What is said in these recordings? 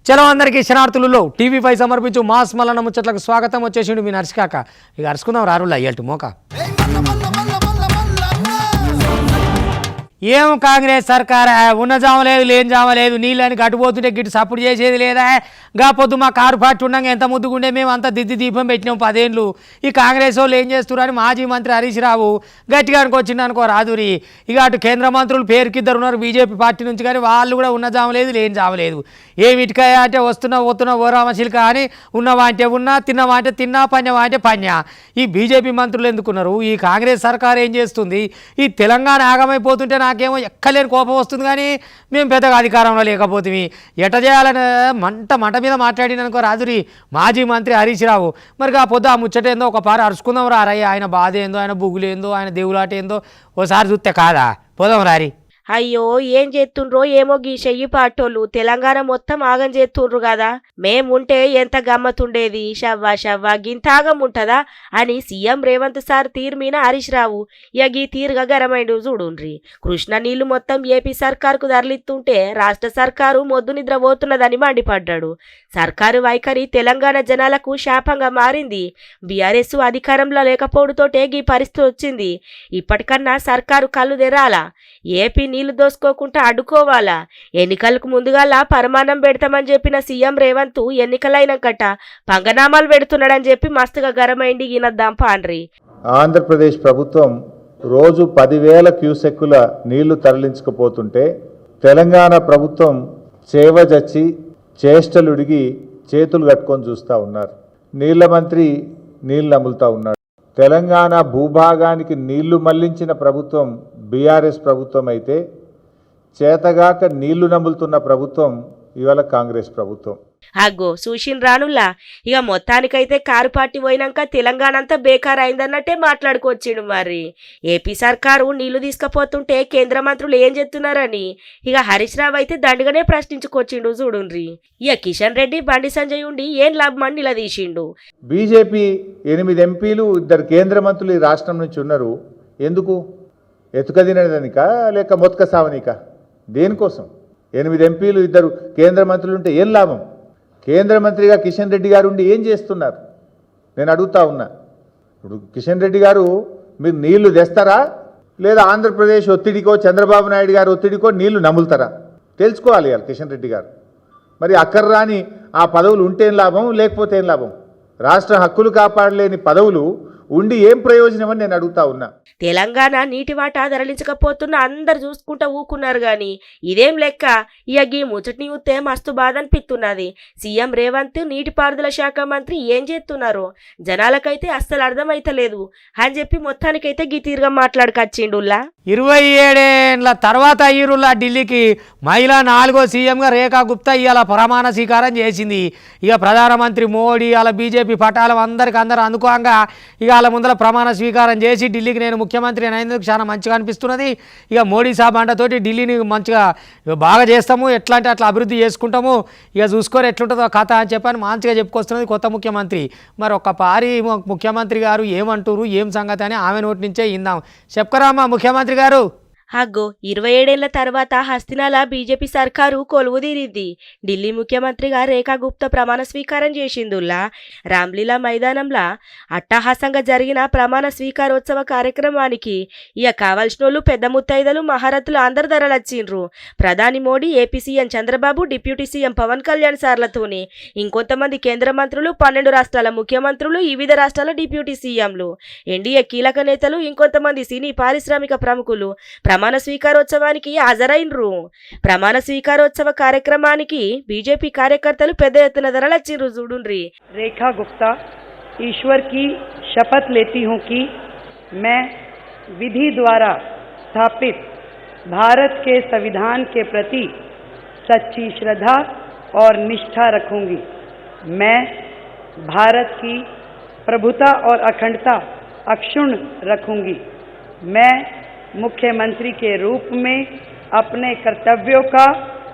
చలో అందరికీ శనార్థులలో టీవీ5 సమర్పించు మాస్ మల్లన్న ముచ్చట్లకు స్వాగతం. వచ్చేసిండు మీ నర్సికాక. ఇక అరుచుకుందాం రారులా అయ్యల్టు మోక. ఏం కాంగ్రెస్ సర్కార్ ఉన్న జామ లేదు లేని జామ లేదు, నీళ్ళని గట్టుపోతుంటే గిట్టు సపోర్ట్ చేసేది లేదా? గా పొద్దు మా కారు పార్టీ ఉండగా ఎంత ముద్దుగుండే మేము అంతా దిద్ది దీపం పెట్టినాం 10 ఏళ్ళు. ఈ కాంగ్రెస్ వాళ్ళు ఏం చేస్తున్నారని మాజీ మంత్రి హరీష్ రావు గట్టిగా అనుకొచ్చిండు అనుకో రాదురి. ఇక అటు కేంద్ర మంత్రులు పేరుకిద్దరు ఉన్నారు బీజేపీ పార్టీ నుంచి, కానీ వాళ్ళు కూడా ఉన్న జామ లేదు లేని జామ లేదు. ఏమిటికాయ అంటే వస్తున్నా ఓ రామశిల్క అని, ఉన్నవా అంటే ఉన్నా, తిన్నవా అంటే తిన్నా, పన్యవా అంటే పన్యా. ఈ బీజేపీ మంత్రులు ఎందుకున్నారు? ఈ కాంగ్రెస్ సర్కార్ ఏం చేస్తుంది? ఈ తెలంగాణ ఆగమైపోతుంటే నాకేమో ఎక్కలేని కోపం వస్తుంది, కానీ మేము పెద్దగా అధికారంలో లేకపోతే ఎట చేయాలని మంట మీద మాట్లాడిననుకో రాదురి మాజీ మంత్రి హరీష్ రావు. మరి ఆ పొద్దు ఆ ముచ్చటేందో ఒక పార అరుచుకుందాం రారయ్య. ఆయన బాధ ఏందో, ఆయన బుగులేందో, ఆయన దేవులాట ఏందో ఓసారి చూస్తే కాదా? పోదాం రారి. అయ్యో ఏం చేస్తుండ్రో ఏమో గీ చెయ్యి పాటోళ్ళు తెలంగాణ మొత్తం ఆగం చేస్తుండ్రు కదా. మేముంటే ఎంత గమ్మతుండేది, షవ్వా గింతాగం ఉంటదా అని సీఎం రేవంత్ సార్ తీరు మీద హరీష్ రావు ఇక గీ తీరుగా గరమైండు చూడుండ్రి. కృష్ణ నీళ్లు మొత్తం ఏపీ సర్కారుకు ధరలిస్తుంటే రాష్ట్ర సర్కారు మొద్దు నిద్ర పోతున్నదని మండిపడ్డాడు. సర్కారు వైఖరి తెలంగాణ జనాలకు శాపంగా మారింది. బీఆర్ఎస్ అధికారంలో లేకపోవడంతోటే గీ పరిస్థితి వచ్చింది. ఇప్పటికన్నా సర్కారు కళ్ళు తెరాలా, ఏపీ నీళ్లు దోసుకోకుండా అడ్డుకోవాలా? ఎన్నికలకు ముందుగాలా పరమాణం పెడతామని చెప్పిన సీఎం రేవంత్ ఎన్నికలైనాకట పంగనామాలు పెడుతున్నాడని చెప్పి మస్తుగా గరమైంది ఈయనద్దాం పాండ్రి. ఆంధ్రప్రదేశ్ ప్రభుత్వం రోజు 10,000 క్యూసెక్కుల నీళ్లు తరలించకపోతుంటే తెలంగాణ ప్రభుత్వం చేవజచ్చి చేష్టలుడిగి చేతులు కట్టుకొని చూస్తూ ఉన్నారు. నీళ్ల మంత్రి నీళ్లు నములుతూ ఉన్నాడు. తెలంగాణ భూభాగానికి నీళ్లు మళ్లించిన ప్రభుత్వం బీఆర్ఎస్ ప్రభుత్వం అయితే, చేతగాక నీళ్లు నములుతున్న ప్రభుత్వం ఇవాళ కాంగ్రెస్ ప్రభుత్వం. అగ్గో సూషిన్ రానుల్లా ఇక మొత్తానికైతే కారు పార్టీ పోయినాక తెలంగాణ అంతా బేకార్ అయిందన్నట్టే మాట్లాడుకొచ్చిండు. మరి ఏపీ సర్కారు నీళ్లు తీసుకుపోతుంటే కేంద్ర మంత్రులు ఏం చెప్తున్నారని ఇక హరీష్ రావు అయితే దండుగానే ప్రశ్నించుకొచ్చిండు చూడుండ్రి. ఇక కిషన్ రెడ్డి బండి సంజయ్ ఉండి ఏం లాభమని నిలదీసిండు. బీజేపీ 8 ఎంపీలు 2 కేంద్ర మంత్రులు ఈ రాష్ట్రం నుంచి ఉన్నారు. ఎందుకు? ఎతుకదినదానికా లేక మొత్క సావనికా? దేనికోసం? 8 ఎంపీలు 2 కేంద్ర మంత్రులు ఉంటే ఏం లాభం? కేంద్ర మంత్రిగా కిషన్ రెడ్డి గారు ఉండి ఏం చేస్తున్నారు నేను అడుగుతా ఉన్నా. ఇప్పుడు కిషన్ రెడ్డి గారు మీరు నీళ్లు తెస్తారా లేదా ఆంధ్రప్రదేశ్ ఒత్తిడికో చంద్రబాబు నాయుడు గారు ఒత్తిడికో నీళ్లు నములుతారా? తెలుసుకోవాలి కిషన్ రెడ్డి గారు. మరి అక్కర్రాని ఆ పదవులు ఉంటే ఏం లాభం, లేకపోతే ఏం లాభం? రాష్ట్ర హక్కులు కాపాడలేని పదవులు ఉండి ఏం ప్రయోజనం అని నేను అడుగుతా ఉన్నా. తెలంగాణ నీటి వాటా ధరలించకపోతున్నా అందరు చూసుకుంటా ఊకున్నారు గాని ఇదేం లెక్క? ఇక ఈ ముచ్చటిని చూస్తే మస్తు బాధ అనిపిస్తున్నది. సీఎం రేవంత్ నీటిపారుదల శాఖ మంత్రి ఏం చేస్తున్నారు జనాలకైతే అస్సలు అర్థమైతలేదు అని చెప్పి మొత్తానికైతే గీ తీరుగా మాట్లాడుకొచ్చిండుల్లా. 27 ఏళ్ల తర్వాత ఈరుల్లా ఢిల్లీకి మహిళా 4వ సీఎంగా రేఖా గుప్తా ఇవాళ ప్రమాణ స్వీకారం చేసింది. ఇక ప్రధానమంత్రి మోడీ అలా బీజేపీ పటాలం అందరు అందుకోగా ఇక వాళ్ళ ముందర ప్రమాణ స్వీకారం చేసి ఢిల్లీకి నేను ముఖ్యమంత్రి అయినందుకు చాలా మంచిగా అనిపిస్తున్నది. ఇక మోడీ సాబ్ అంటతోటి ఢిల్లీని మంచిగా బాగా చేస్తాము, ఎట్లా అంటే అట్లా అభివృద్ధి చేసుకుంటాము, ఇక చూసుకొని ఎట్లుంటుందో కథ అని చెప్పని మంచిగా చెప్పుకొస్తున్నది కొత్త ముఖ్యమంత్రి. మరి ఒక్క పారి ముఖ్యమంత్రి గారు ఏమంటారు ఏం సంగతి అని ఆమె నోటి నుంచే ఇందాం. చెప్పుకరామా ముఖ్యమంత్రి గారు. అగ్గో 27 ఏళ్ల తర్వాత హస్తినాల బీజేపీ సర్కారు కొలువుదీరిద్ది. ఢిల్లీ ముఖ్యమంత్రిగా రేఖా గుప్తా ప్రమాణ స్వీకారం చేసిందుల్లా. రామ్లీలా మైదానంలో అట్టహాసంగా జరిగిన ప్రమాణ స్వీకారోత్సవ కార్యక్రమానికి ఇక కావాల్సినోళ్ళు పెద్ద ముత్తైదలు మహారథులు అందరు ధరలొచ్చిండ్రు. ప్రధాని Modi, AP CM Chandrababu, deputy CM Pawan Kalyan సార్లతోనే ఇంకొంతమంది కేంద్ర మంత్రులు, 12 రాష్ట్రాల ముఖ్యమంత్రులు, వివిధ రాష్ట్రాల డిప్యూటీ సీఎంలు, ఎన్డీఏ కీలక నేతలు, ఇంకొంతమంది సినీ పారిశ్రామిక ప్రముఖులు ప్రమాణ స్వీకారోత్సవానికి హాజరైనరు. ప్రమాణ స్వీకారోత్సవ కార్యక్రమానికి బీజేపీ కార్యకర్తలు పెద్ద ఎత్తున ధరలొచ్చిండ్రు చూడుండ్రి. रेखा गुप्ता ईश्वर की शपथ लेती हूँ कि मैं विधि द्वारा स्थापित भारत के संविधान के प्रति सच्ची श्रद्धा और निष्ठा रखूंगी. मैं भारत की प्रभुता और अखंडता अक्षुण्ण रखूंगी. मैं मुख्यमंत्री के रूप में अपने कर्तव्यों का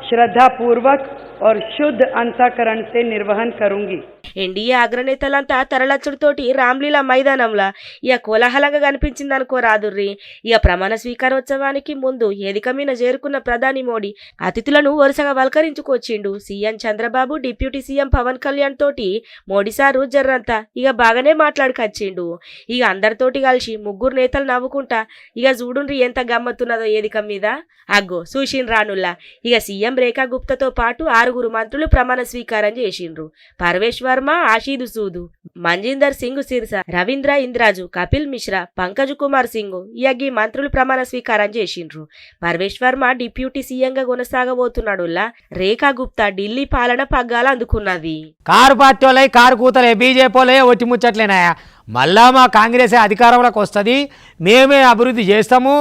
श्रद्धापूर्वक और शुद्ध अंतःकरण से निर्वहन करूंगी। ఎన్డీఏ అగ్రనేతలంతా తరలచ్చుడితోటి రామ్లీలా మైదానంలా ఇక కోలాహలంగా కనిపించింది అనుకో రాదుర్రి. ఇక ప్రమాణ స్వీకారోత్సవానికి ముందు వేదిక మీద చేరుకున్న ప్రధాని మోడీ అతిథులను వరుసగా వల్కరించుకొచ్చిండు. CM Chandrababu, deputy CM Pawan Kalyan తోటి మోడీ సారు జర్రంతా ఇక బాగానే మాట్లాడుకొచ్చిండు. ఇక అందరితోటి కలిసి ముగ్గురు నేతలు నవ్వుకుంటా ఇక చూడుండ్రి ఎంత గమ్మత్తున్నదో వేదిక మీద. అగ్గో చూసిన రానుల్లా ఇక సీఎం రేఖా గుప్తాతో పాటు 6 మంత్రులు ప్రమాణ స్వీకారం చేసిండ్రు. పర్వేష్ వర్మ, ఆషీద్ సూద్, మంజిందర్ సింగ్ సిర్సా, రవీంద్ర ఇంద్రాజు, కపిల్ మిశ్రా, పంకజ్ కుమార్ సింగ్ ఈ మంత్రులు ప్రమాణ స్వీకారం చేసిండ్రు. పర్వేష్ వర్మ డిప్యూటీ సీఎంగా కొనసాగబోతున్నాడుల్లా. రేఖా గుప్తా ఢిల్లీ పాలన పగ్గాలు అందుకున్నది. కారు పార్టీ వాళ్ళే కారు కూతలే బీజేపీ వాళ్ళే ఒట్టి ముచ్చట్లేనాయా. మళ్ళా మా కాంగ్రెస్ అధికారంలోకి వస్తుంది, మేమే అభివృద్ధి చేస్తాము,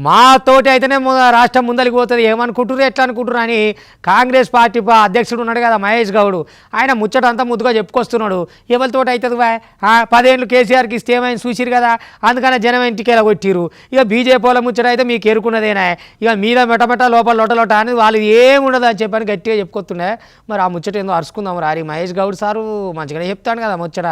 మాతోటి అయితేనే రాష్ట్రం ముందరికి పోతుంది, ఏమనుకుంటున్నారు ఎట్లా అనుకుంటున్నారు అని కాంగ్రెస్ పార్టీ అధ్యక్షుడు ఉన్నాడు కదా మహేష్ గౌడ్, ఆయన ముచ్చట అంతా ముద్దుగా చెప్పుకొస్తున్నాడు. ఎవరితోటి అవుతుంది 10 ఏళ్ళు కేసీఆర్కి ఇస్తే ఏమైనా చూసిరు కదా, అందుకనే జనం ఇంటికి ఎలా కొట్టిరు. ఇక బీజేపీ వాళ్ళ ముచ్చట అయితే మీకు ఎరుకున్నదేనా, ఇక మీద మెటమెట లోపల లొటలొట అని వాళ్ళు ఏముండదు అని చెప్పని గట్టిగా చెప్పుకొస్తుండే. మరి ఆ ముచ్చట ఏందో అరుచుకుందాం రారి. మహేష్ గౌడ్ సారు మంచిగానే చెప్తాను కదా ముచ్చట.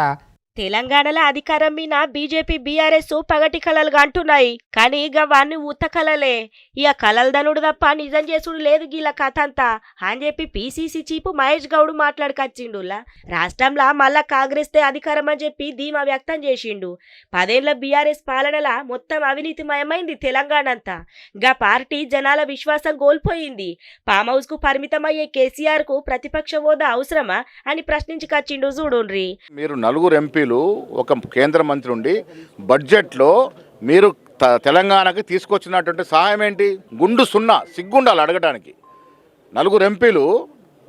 తెలంగాణలో అధికారం మీద బీజేపీ, బీఆర్ఎస్ పగటి కలలుగా అంటున్నాయి. కానీ ఇక వాన్ని ఉత్త కలలే, ఇక కలలు దనుడు తప్ప నిజం చేసుడు లేదు గీల కథ అంతా అని చెప్పి పీసీసీ చీఫ్ మహేష్ గౌడ్ మాట్లాడుకొచ్చిండులా. రాష్ట్రంలో మళ్ళా కాంగ్రెస్ తే అధికారం అని చెప్పి ధీమా వ్యక్తం చేసిండు. 10 ఏళ్ల బీఆర్ఎస్ పాలనలా మొత్తం అవినీతిమయమైంది తెలంగాణ అంతా. గా పార్టీ జనాల విశ్వాసం కోల్పోయింది. ఫామ్ హౌస్ కు పరిమితమయ్యే కేసీఆర్ కు ప్రతిపక్ష హోదా అవసరమా అని ప్రశ్నించుకొచ్చిండు చూడుండ్రి. మీరు 4 ఎంపీలు ఒక కేంద్ర మంత్రి ఉండి బడ్జెట్లో మీరు తెలంగాణకి తీసుకొచ్చినటువంటి సహాయం ఏంటి? గుండు సున్నా, సిగ్గుండాలి అడగడానికి. 4 ఎంపీలు,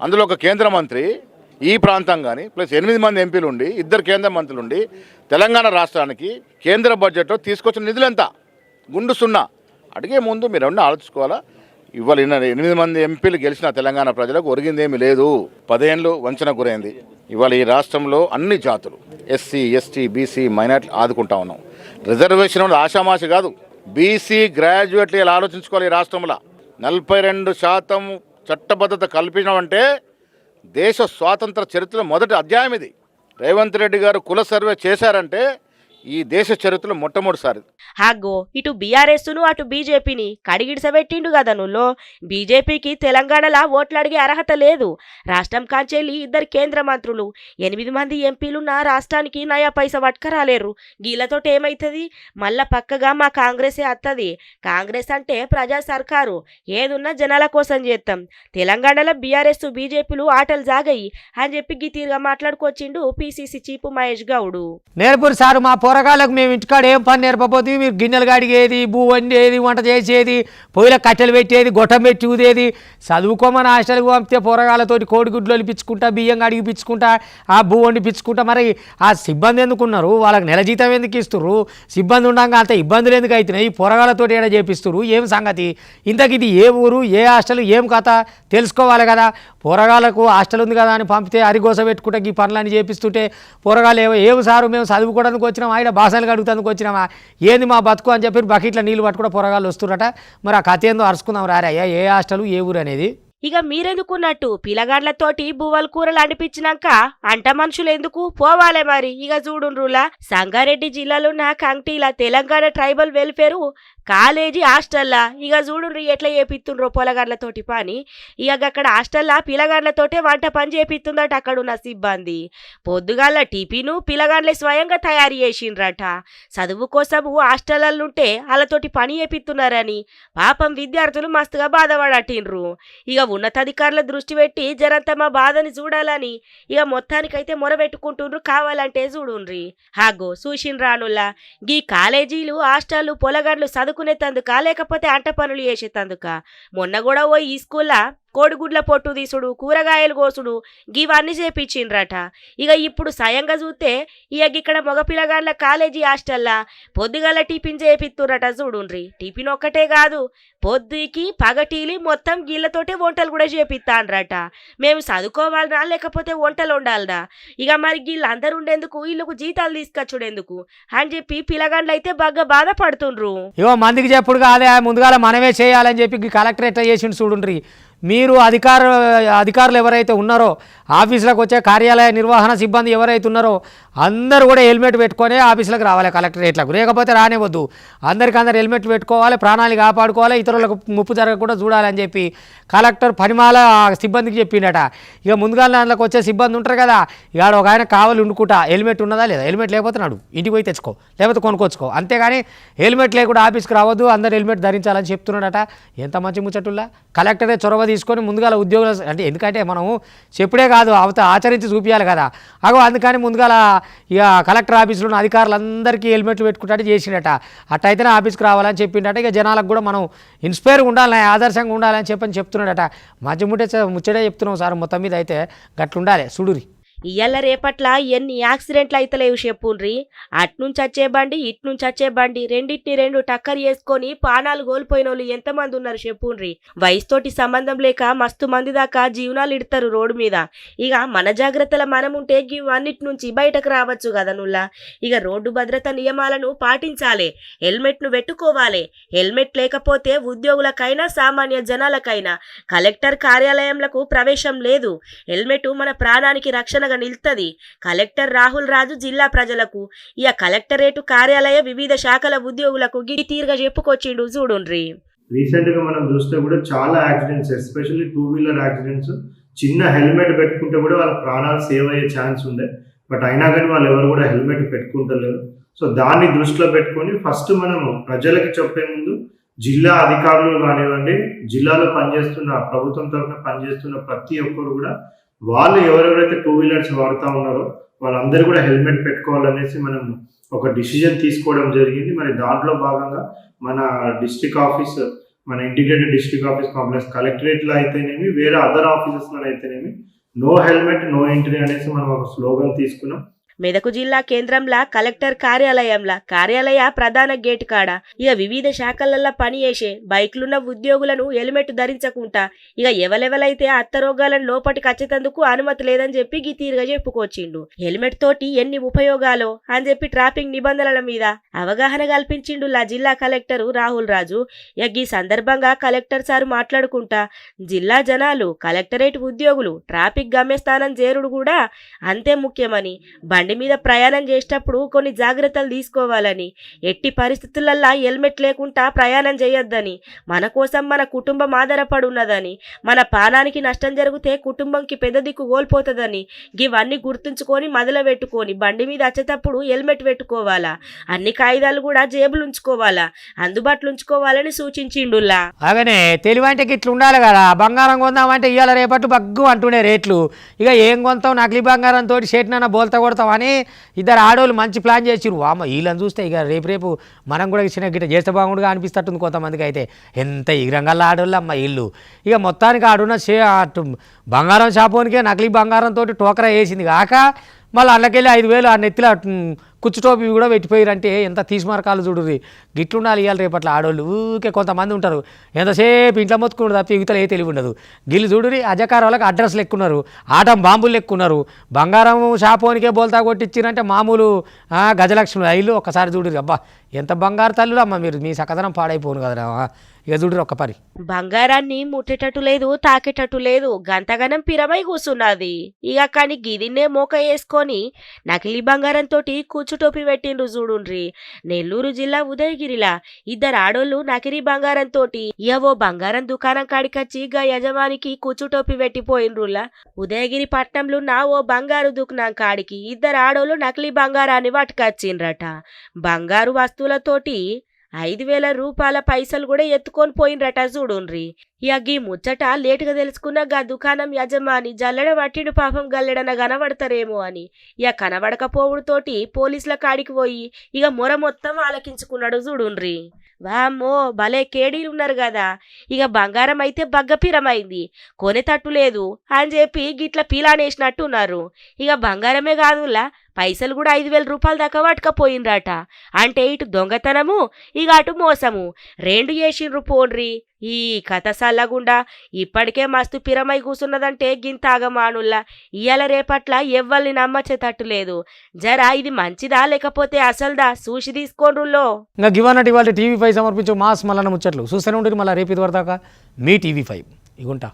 అందులో ఒక కేంద్ర మంత్రి, ఈ ప్రాంతం కానీ ప్లస్ 8 మంది ఎంపీలు ఉండి 2 కేంద్ర మంత్రులు ఉండి తెలంగాణ రాష్ట్రానికి కేంద్ర బడ్జెట్లో తీసుకొచ్చిన నిధులు ఎంత? గుండు సున్నా. అడిగే ముందు మీరు ఏమన్నా ఆలోచించుకోవాలా. ఇవాళ 8 మంది ఎంపీలు గెలిచిన తెలంగాణ ప్రజలకు ఒరిగిందేమీ లేదు. 10 ఏళ్ళు వంచన గురైంది. ఇవాళ ఈ రాష్ట్రంలో అన్ని జాతులు, ఎస్సీ, ఎస్టీ, బీసీ, మైనార్టీ ఆదుకుంటా ఉన్నాం. రిజర్వేషన్ ఆషామాషి కాదు. బీసీ గ్రాడ్యుయేట్లు ఇలా ఆలోచించుకోవాలి. ఈ రాష్ట్రంలో 42% చట్టబద్ధత కల్పించడం దేశ స్వాతంత్ర చరిత్రలో మొదటి అధ్యాయం ఇది. రేవంత్ రెడ్డి గారు కుల సర్వే చేశారంటే ఈ దేశ చరిత్రలో మొట్టమొదటిసారి. హాగో ఇటు బీఆర్ఎస్ ను అటు బీజేపీని కడిగిడిసబెట్టిండు కదా నువ్వు. బీజేపీకి తెలంగాణలో ఓట్లు అడిగే అర్హత లేదు. రాష్ట్రం కాంచెల్లి 2 కేంద్ర మంత్రులు, 8 మంది ఎంపీలున్న రాష్ట్రానికి నయా పైసా పట్టుకరాలేరు. గీలతోటి ఏమైతుంది? మళ్ళా పక్కగా మా కాంగ్రెసే అత్తది. కాంగ్రెస్ అంటే ప్రజా సర్కారు, ఏదున్నా జనాల కోసం చేస్తాం. తెలంగాణలో బీఆర్ఎస్ బీజేపీలు ఆటలు జాగాయి అని చెప్పి గీతీరుగా మాట్లాడుకొచ్చిండు పీసీసీ చీఫ్ మహేష్ గౌడ్. నేర్పురు సారు, మా పోరగాళ్ళకు మేము ఇంటికాడ ఏం పని నేర్పపోతుంది, మీరు గిన్నెలు కడిగేది, భూ వండేది, వంట చేసేది, పొయ్యిల కట్టెలు పెట్టేది, గొట్టం పెట్టి ఊదేది, చదువుకోమని హాస్టల్కి పంపితే పోరగాళ్ళతోటి కోడిగుడ్లు అలిపించుకుంటా, బియ్యం కడిగిపించుకుంటా, ఆ భూ వండిపించుకుంటా. మరి ఆ సిబ్బంది ఎందుకున్నారు? వాళ్ళకి నెల జీతం ఎందుకు ఇస్తున్నారు? సిబ్బంది ఉండగా అంత ఇబ్బందులు ఎందుకు అవుతున్నాయి? పోరగాళ్ళతోటి ఏడా చేపిస్తున్నారు? ఏం సంగతి? ఇంతకు ఇది ఏ ఊరు, ఏ హాస్టల్, ఏం కథ తెలుసుకోవాలి కదా. పోరగాళ్ళకు హాస్టల్ ఉంది కదా అని పంపితే అరిగోస పెట్టుకుంటే ఈ పనులన్నీ చేపిస్తుంటే పోరగాళ్ళు ఏమి సారు మేము చదువుకోవడానికి వచ్చినాం, ఆయన బాసనలు కడుగుతానికి వచ్చినామా, ఏంది మా బతుకు అని చెప్పి బకెట్ల నీళ్ళు పట్టుకుంటే పోరగాళ్ళు వస్తురట. మరి ఆ కథ ఏందో అరుచుకుందాం రారయ్యా. ఏ హాస్టల్, ఏ ఊరు అనేది. ఇక మీరెందుకున్నట్టు పిల్లగాడ్లతోటి బువ్వల కూరలు అనిపించినాక అంట మనుషులు ఎందుకు పోవాలే మరి. ఇక చూడుండ్రులా సంగారెడ్డి జిల్లాలోన్న కంటీల తెలంగాణ ట్రైబల్ వెల్ఫేర్ కాలేజీ హాస్టల్లా ఇక చూడుండ్రి ఎట్లా చేపిస్తుండ్రో పొలగాడ్లతోటి పని. ఇక అక్కడ హాస్టల్లా పిల్లగాడ్లతోటే వంట పని చేపిస్తుందట అక్కడున్న సిబ్బంది. పొద్దుగాల టిఫిను పిల్లగాడ్లే స్వయంగా తయారు చేసిండ్రట. చదువు కోసము హాస్టల్లుంటే వాళ్ళతోటి పని చేపిస్తున్నారని పాపం విద్యార్థులు మస్తుగా బాధపడటిండ్రు. ఇక ఉన్నతాధికారుల దృష్టి పెట్టి జరంతా మా బాధని చూడాలని ఇక మొత్తానికైతే మొరబెట్టుకుంటుండ్రు. కావాలంటే చూడుండ్రి. హాగో చూసిన రానుల్లా గీ కాలేజీలు, హాస్టళ్ళు పొలగాడ్లు చదువుకునేతందుక లేకపోతే అంట పనులు చేసేతందుక. మొన్న కూడా ఈ స్కూల్లో కోడిగుడ్ల పొట్టు తీసుడు, కూరగాయలు కోసుడు గివన్నీ చేపించిండ్రట. ఇక ఇప్పుడు స్వయంగా చూస్తే ఇక ఇక్కడ మగపిల్లగాళ్ళ కాలేజీ హాస్టల్లా పొద్దుగల టిఫిన్ చేపిస్తురట. చూడుండ్రి, టిఫిన్ ఒక్కటే కాదు, పొద్దుకి పగటీలి మొత్తం గీళ్ళతోటే వంటలు కూడా చేపిస్తాండ్రట. మేము చదువుకోవాలనా లేకపోతే వంటలు వండాలనా? ఇక మరి వీళ్ళందరూ ఉండేందుకు వీళ్ళకు జీతాలు తీసుకొచ్చుడెందుకు అని చెప్పి పిల్లగాండ్లు అయితే బాగా బాధపడుతుండ్రు. ఇవో మందికి చెప్పుడు కాదే, ముందుగా మనమే చేయాలని చెప్పి కలెక్టరేట్ చేసిండు. చూడుండ్రి, మీరు అధికారులు ఎవరైతే ఉన్నారో ఆఫీసులకు వచ్చే కార్యాలయ నిర్వహణ సిబ్బంది ఎవరైతే ఉన్నారో అందరూ కూడా హెల్మెట్ పెట్టుకొని ఆఫీసులకు రావాలి కలెక్టరేట్లకు, లేకపోతే రానివ్వద్దు. అందరు హెల్మెట్ పెట్టుకోవాలి, ప్రాణాలు కాపాడుకోవాలి, ఇతరులకు ముప్పు జరగకుండా చూడాలని చెప్పి కలెక్టర్ పనిమాల సిబ్బందికి చెప్పిండట. ఇక ముందుగా దాంట్లోకి వచ్చే సిబ్బంది ఉంటారు కదా, ఇక ఒక ఆయన కావాలి ఉండుకుంటా హెల్మెట్ ఉన్నదా లేదా, హెల్మెట్ లేకపోతే నాడు ఇంటికి పోయి తెచ్చుకో లేకపోతే కొనుక్కొచ్చుకో, అంతేగాని హెల్మెట్ లేకుండా ఆఫీస్కి రావద్దు, అందరు హెల్మెట్ ధరించాలని చెప్తున్నాడట. ఎంత మంచి ముచ్చటుల్లా కలెక్టరే చొరవ తీసుకొని ముందుగా ఉద్యోగులు అంటే ఎందుకంటే మనము చెప్పుడే కాదు ఆచరించి చూపించాలి కదా. అందుకని ముందుగా ఇక కలెక్టర్ ఆఫీసులో ఉన్న అధికారులందరికీ హెల్మెట్లు పెట్టుకుంటే చేసిండట. అట్టయితేనే ఆఫీస్కి రావాలని చెప్పిండట. ఇక జనాలకు కూడా మనం ఇన్స్పైర్గా ఉండాలి, ఆదర్శంగా ఉండాలని చెప్తున్నాడట. మంచి ముచ్చటే చెప్తున్నాం సార్, మొత్తం మీద అయితే గట్లుండాలి చూడురి. ఇయ్యాల రేపట్ల ఎన్ని యాక్సిడెంట్లు అయితలేవు చెప్పుండ్రి. అట్నుంచి వచ్చే బండి ఇట్నుంచి వచ్చే బండి రెండింటిని రెండు టక్కర్ చేసుకొని పానాలు కోల్పోయిన వాళ్ళు ఎంతమంది ఉన్నారు చెప్పుండ్రి. వయసుతోటి సంబంధం లేక మస్తు మంది దాకా జీవనాలు ఇడతారు రోడ్డు మీద. ఇక మన జాగ్రత్తల మనం ఉంటే ఇవన్నిటి నుంచి బయటకు రావచ్చు కదా నుల్లా. ఇక రోడ్డు భద్రత నియమాలను పాటించాలి, హెల్మెట్ను పెట్టుకోవాలి. హెల్మెట్ లేకపోతే ఉద్యోగులకైనా సామాన్య జనాలకైనా కలెక్టర్ కార్యాలయంలకు ప్రవేశం లేదు. హెల్మెట్ మన ప్రాణానికి రక్షణ నిల్తది. కలెక్టర్ రాహుల్ రాజు జిల్లా ప్రజలకు ఇక కలెక్టరేటు కార్యాలయ వివిధ శాఖల ఉద్యోగులకు గిరి తీరుగా చెప్పుకొచ్చిండు చూడుండ్రి. రీసెంట్ గా మనం చూస్తే కూడా చాలా యాక్సిడెంట్స్, ఎస్పెషల్లీ 2-వీలర్ యాక్సిడెంట్స్, చిన్న హెల్మెట్ పెట్టుకుంటే కూడా వాళ్ళ ప్రాణాలు సేవ్ అయ్యే ఛాన్స్ ఉండే. బట్ అయినా కానీ వాళ్ళు ఎవరు కూడా హెల్మెట్ పెట్టుకుంటలేరు. సో దాన్ని దృష్టిలో పెట్టుకొని ఫస్ట్ మనము ప్రజలకి చెప్పే ముందు జిల్లా అధికారులు కానివ్వండి, జిల్లాలో పనిచేస్తున్న ప్రభుత్వం తరఫున పనిచేస్తున్న ప్రతి ఒక్కరు కూడా వాళ్ళు ఎవరెవరైతే 2-వీలర్స్ వాడుతూ ఉన్నారో వాళ్ళందరూ కూడా హెల్మెట్ పెట్టుకోవాలనేసి మనం ఒక డిసిజన్ తీసుకోవడం జరిగింది. మరి దాంట్లో భాగంగా మన డిస్ట్రిక్ట్ ఆఫీస్, మన ఇంటిగ్రేటెడ్ డిస్ట్రిక్ట్ ఆఫీస్ కాంప్లెక్స్ కలెక్టరేట్లో అయితేనేమి, వేరే అదర్ ఆఫీసెస్లో అయితేనేమి నో హెల్మెట్ నో ఎంట్రీ అనేసి మనం ఒక స్లోగన్ తీసుకున్నాం. మెదకు జిల్లా కేంద్రంలా కలెక్టర్ కార్యాలయ ప్రధాన గేట్ కాడ ఇక వివిధ శాఖలల్లో పనిచేసే బైక్లున్న ఉద్యోగులను హెల్మెట్ ధరించకుండా ఇక ఎవలెవలైతే అత్తరోగాలను లోపటికి వచ్చేందుకు అనుమతి లేదని చెప్పి గీతీరుగా చెప్పుకొచ్చిండు. హెల్మెట్ తోటి ఎన్ని ఉపయోగాలో అని చెప్పి ట్రాఫిక్ నిబంధనల మీద అవగాహన కల్పించిండు జిల్లా కలెక్టర్ రాహుల్ రాజు. ఇక ఈ సందర్భంగా కలెక్టర్ సార్ మాట్లాడుకుంటా జిల్లా జనాలు కలెక్టరేట్ ఉద్యోగులు ట్రాఫిక్ గమ్యస్థానం చేరుడు కూడా అంతే ముఖ్యమని, బండి మీద ప్రయాణం చేసేటప్పుడు కొన్ని జాగ్రత్తలు తీసుకోవాలని, ఎట్టి పరిస్థితులల్లో హెల్మెట్ లేకుండా ప్రయాణం చేయొద్దని, మన కోసం మన కుటుంబం ఆధారపడి ఉన్నదని, మన ప్రాణానికి నష్టం జరిగితే కుటుంబంకి పెద్ద దిక్కు కోల్పోతుందని ఇవన్నీ గుర్తుంచుకొని మొదలు పెట్టుకొని బండి మీద వచ్చేటప్పుడు హెల్మెట్ పెట్టుకోవాలా, అన్ని కాగితాలు కూడా జేబులు ఉంచుకోవాలా, అందుబాటులో ఉంచుకోవాలని సూచించిండుల్లా. అలాగనే తెలివంటే ఇట్లా ఉండాలి కదా. బంగారం కొందామంటే ఇవాళ రేపట్టు బగ్గు అంటుండే రేట్లు. ఇక ఏం కొంటాం, నకిలీ బంగారం తోటి షేట్నన్నా బోల్తా కొడతాం అని ఇద్దరు ఆడవాళ్ళు మంచి ప్లాన్ చేసిరు. అమ్మ వీళ్ళని చూస్తే ఇక రేపు మనం కూడా చిన్న గిట్ట చేస్తే బాగుండుగా అనిపిస్తట్టుంది కొంతమందికి. అయితే ఎంత ఈ రంగంలో ఆడవాళ్ళు అమ్మ వీళ్ళు. ఇక మొత్తానికి ఆడున్న బంగారం షాపోనికే నకిలీ బంగారంతో టోకరా వేసింది కాక మళ్ళీ అందులోకెళ్ళి 5,000 ఆ నెత్తిలో కుచ్చుటోపి కూడా పెట్టిపోయారంటే ఎంత తీసిమారకాలు చూడుర్రి. గిట్లుండాలి ఇవాళ రేపట్ల ఆడవాళ్ళు. ఊరికే కొంతమంది ఉంటారు ఎంతసేపు ఇంట్లో మొత్తుకున్నారు తప్ప యువతలు ఏ తెలివి ఉండదు. గిల్లు చూడురి అజకార వాళ్ళకి అడ్రస్లు ఎక్కున్నారు, ఆటం బాంబులు ఎక్కున్నారు. బంగారం షాపోనికే బోల్తా కొట్టించారంటే మామూలు గజలక్ష్మి ఐళ్ళు. ఒక్కసారి చూడురి అబ్బా ఎంత బంగారు తల్లులు అమ్మ మీరు, మీ సకదనం పాడైపోను కదరా. ఇక చూడరు ఒక్క పరి. బంగారాన్ని ముట్టేటట్టు లేదు, తాకేటట్టు లేదు, గంతగనం పిరమై కూసున్నది. ఇక కానీ గిదిన్నే మోక వేసుకొని నకిలీ బంగారం తోటి కూచుటోపి పెట్టిండ్రు చూడుండ్రి. నెల్లూరు జిల్లా ఉదయగిరిలా ఇద్దరు ఆడోళ్ళు నకిలీ బంగారం తోటి ఓ బంగారం దుకాణం కాడికొచ్చి గా యజమానికి కూచుటోపి పెట్టిపోయిండ్రులా. ఉదయగిరి పట్నంలో నా ఓ బంగారు దుకాణం కాడికి ఇద్దరు ఆడోళ్ళు నకిలీ బంగారాన్ని పట్టుకొచ్చిండ్రట. బంగారు వస్తువులతోటి 5,000 రూపాయల పైసలు కూడా ఎత్తుకొని పోయిండ్రట చూడుండ్రి. ఇక గీ ముచ్చట లేటుగా తెలుసుకున్న గా దుకాణం యజమాని జల్లెడ పట్టిండు పాపం గల్లెడన కనబడతారేమో అని. ఇక కనబడకపోవుడుతోటి పోలీసుల కాడికి పోయి ఇక మొర మొత్తం ఆలకించుకున్నాడు చూడుండ్రి. వామ్మో భలే కేడీలు ఉన్నారు కదా. ఇక బంగారం అయితే బగ్గపిరమైంది, కొనేటట్టు లేదు అని చెప్పి గిట్ల పీలానేసినట్టు ఉన్నారు. ఇక బంగారమే కాదులా పైసలు కూడా 5,000 రూపాయల దాకా పట్టుకపోయిండ్రట. అంటే ఇటు దొంగతనము ఇక అటు మోసము రెండు చేసిండ్రు పోండ్రి. ఈ కథ సల్లగుండా ఇప్పటికే మస్తు పిరమై కూసున్నదంటే గింతాగమానుల్లా. ఇయ్యాల రేపట్ల ఎవ్వల్ని నమ్మచ్చేటట్టు లేదు. జరా ఇది మంచిదా లేకపోతే అసలుదా చూసి తీసుకోండ్రుల్లో. ఇంకా గివన్నటి వాళ్ళ TV5 సమర్పించే మాస్ మల్లన్న ముచ్చట్లు చూస్తూనే ఉంటుంది. మళ్ళీ రేపు ఇది వరదాకా మీ TV5. ఇగుంటా